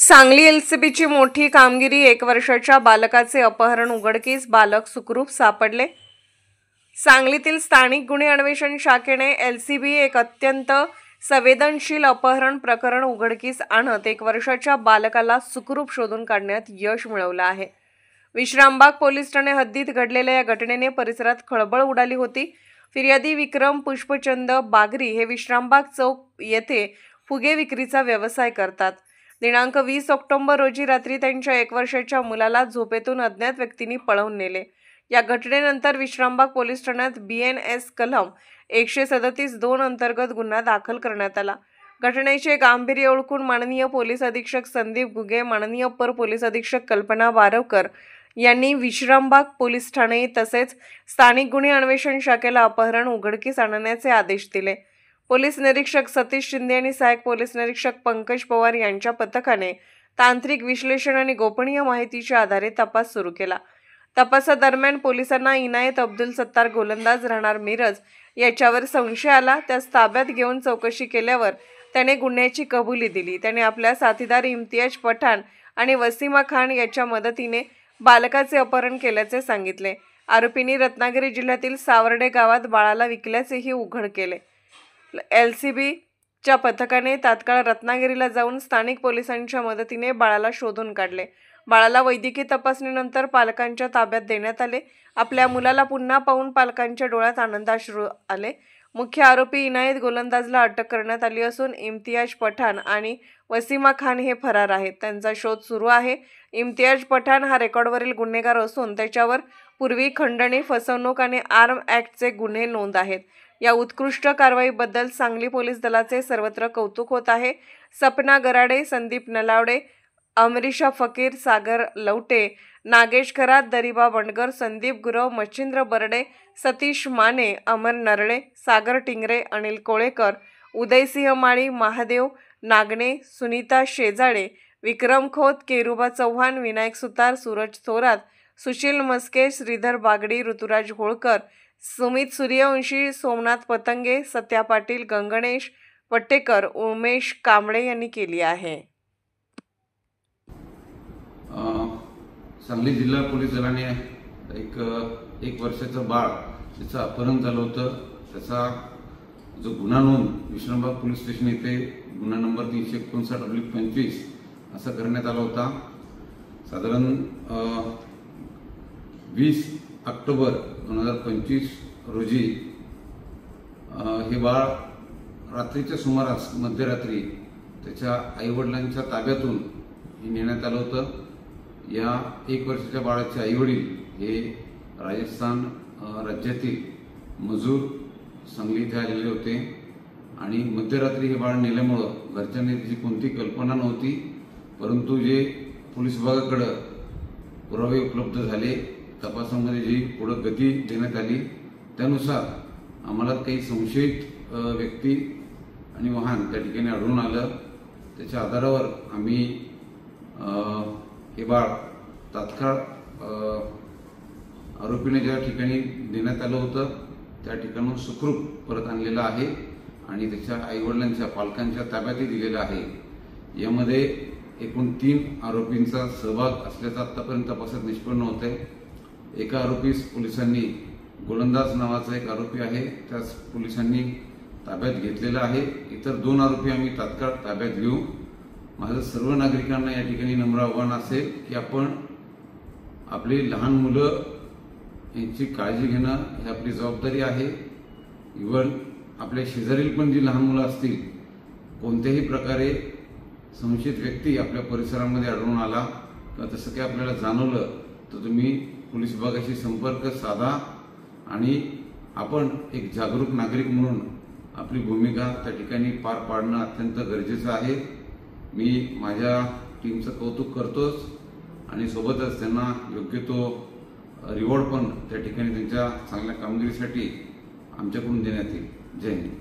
सांगली एलसीबीची मोठी कामगिरी। 1 वर्षाच्या बालकाचे अपहरण उघडकीस, बालक सुखरूप सापडले। सांगलीतील स्थानिक गुन्हे अन्वेषण शाखेने एलसीबी एक अत्यंत संवेदनशील अपहरण प्रकरण उघडकीस आणत 1 वर्षाच्या बालकाला सुखरूप शोधून काढण्यात यश मिळवलं आहे। विश्रामबाग पोलीस ठाणे हद्दीत घडलेल्या या घटनेने परिसरात खळबळ उडाली होती। फिर्यादी विक्रम पुष्पचंद बागरी हे विश्रामबाग चौक येथे फुगे विक्रीचा व्यवसाय करतात। दिनांक 20 ऑक्टोबर रोजी रात्री त्यांच्या 1 वर्षाच्या मुलाला झोपेतून अज्ञात व्यक्तींनी पळवून नेले। या घटनेनंतर विश्रामबाग पोलीस ठाण्यात BNS कलम 137(2) अंतर्गत गुन्हा दाखल करण्यात आला। घटनेचे गांभीर्य ओळखून माननीय पोलीस अधीक्षक संदीप घुगे, माननीय अपर पोलीस अधीक्षक कल्पना बारवकर यांनी विश्रामबाग पोलीस ठाणे तसेच स्थानिक गुन्हे अन्वेषण शाखेला अपहरण उघडकीस आणण्याचे आदेश दिले। पोलीस निरीक्षक सतीश शिंदे आणि सहाय्यक पोलीस निरीक्षक पंकज पवार यांच्या पथकाने तांत्रिक विश्लेषण आणि गोपनीय माहितीच्या आधारे तपास सुरू केला। तपासादरम्यान पोलिसांना इनायत अब्दुल सत्तार गोलंदाज राहणार मिरज याच्यावर संशय आला। त्यास ताब्यात घेऊन चौकशी केल्यावर त्याने गुन्ह्याची कबुली दिली। त्याने आपल्या साथीदार इम्तियाज पठाण आणि वसीमा खान याच्या मदतीने बालकाचे अपहरण केल्याचे सांगितले। आरोपींनी रत्नागिरी जिल्ह्यातील सावर्डे गावात बाळाला विकल्याचेही उघड केले। एलसीबीच्या पथकाने तात्काळ रत्नागिरीला जाऊन स्थानिक पोलिसांच्या मदतीने बाळाला शोधून काढले। बाळाला वैद्यकीय तपासणीनंतर पालकांच्या ताब्यात देण्यात आले। आपल्या मुलाला पुन्हा पाहून पालकांच्या डोळ्यात आनंदाश्रू आले। मुख्य आरोपी इनायत गोलंदाजला अटक करण्यात आली असून इम्तियाज पठाण आणि वसीमा खान हे फरार आहेत। त्यांचा शोध सुरू आहे। इम्तियाज पठाण हा रेकॉर्डवरील गुन्हेगार असून त्याच्यावर पूर्वी खंडणी, फसवणूक आणि आर्म ॲक्टचे गुन्हे नोंद आहेत। या उत्कृष्ट कारवाईबद्दल सांगली पोलीस दलाचे सर्वत्र कौतुक होत आहे। सपना गराडे, संदीप नलावडे, अमरीशा फकीर, सागर लवटे, नागेश खरात, दरिबा बंडगर, संदीप गुरव, मच्छिंद्र बर्डे, सतीश माने, अमर नरळे, सागर टिंगरे, अनिल कोळेकर, उदयसिंह माळी, महादेव नागणे, सुनीता शेजाळे, विक्रम खोत, केरुबा चव्हाण, विनायक सुतार, सूरज थोरात, सुशील मस्के, श्रीधर बागडी, ऋतुराज होळकर, सुमित सूर्यवंशी, सोमनाथ पतंगे, सत्या पाटील, गंगणेश पट्टेकर, उमेश कांबळे यांनी केली आहे। सांगली जिल्हा पोलीस दलाने एक वर्षाचं बाळ ज्याचं अपहरण झालं होतं त्याचा जो गुन्हा नोंद विश्रामबाग पोलीस स्टेशन येथे गुन्हा नंबर 359/25 असा करण्यात आला होता। साधारण 20 ऑक्टोबर 2025 रोजी हे बाळ रात्रीच्या सुमारास मध्यरात्री त्याच्या आईवडिलांच्या ताब्यातून नेण्यात आलं होतं। या 1 वर्षाच्या बाळाचे आईवडील हे राजस्थान राज्यातील मजूर सांगली इथे आलेले होते आणि मध्यरात्री हे बाळ नेल्यामुळं घरच्यांनी त्याची कोणती कल्पना नव्हती, परंतु जे पोलीस विभागाकडे पुरावे उपलब्ध झाले, तपासामध्ये जी पुढे गती देण्यात आली त्यानुसार आम्हाला काही संशयित व्यक्ती आणि वाहन त्या ठिकाणी आढळून आलं। त्याच्या आधारावर आम्ही हे बाळ तात्काळ आरोपीने ज्या ठिकाणी देण्यात आलं होतं त्या ठिकाणून सुखरूप परत आणलेलं आहे आणि त्याच्या आईवडिलांच्या पालकांच्या ताब्यातही दिलेलं आहे। यामध्ये एकूण 3 आरोपींचा सहभाग असल्याचं आतापर्यंत तपासात निष्पन्न होत आहे। एका आरोपीस पोलिसांनी गोलंदाज नावाचा एक आरोपी आहे त्यास पोलिसांनी ताब्यात घेतलेला आहे। इतर 2 आरोपी आम्ही तात्काळ ताब्यात घेऊ। माझं सर्व नागरिकांना या ठिकाणी नम्र आव्हान असेल की आपण आपली लहान मुलं यांची काळजी घेणं ही आपली जबाबदारी आहे। इव्हन आपल्या शेजारील पण जी लहान मुलं असतील, कोणत्याही प्रकारे संशयित व्यक्ती आपल्या परिसरामध्ये आढळून आला किंवा तसं काही आपल्याला जाणवलं तर तुम्ही पोलीस विभागाशी संपर्क साधा आणि आपण एक जागरूक नागरिक म्हणून आपली भूमिका त्या ठिकाणी पार पाडणं अत्यंत गरजेचं आहे। मी माझ्या टीमचं कौतुक करतोच आणि सोबतच त्यांना योग्य तो रिवॉर्ड पण त्या ठिकाणी त्यांच्या चांगल्या कामगिरीसाठी आमच्याकडून देण्यात येईल। जय हिंद।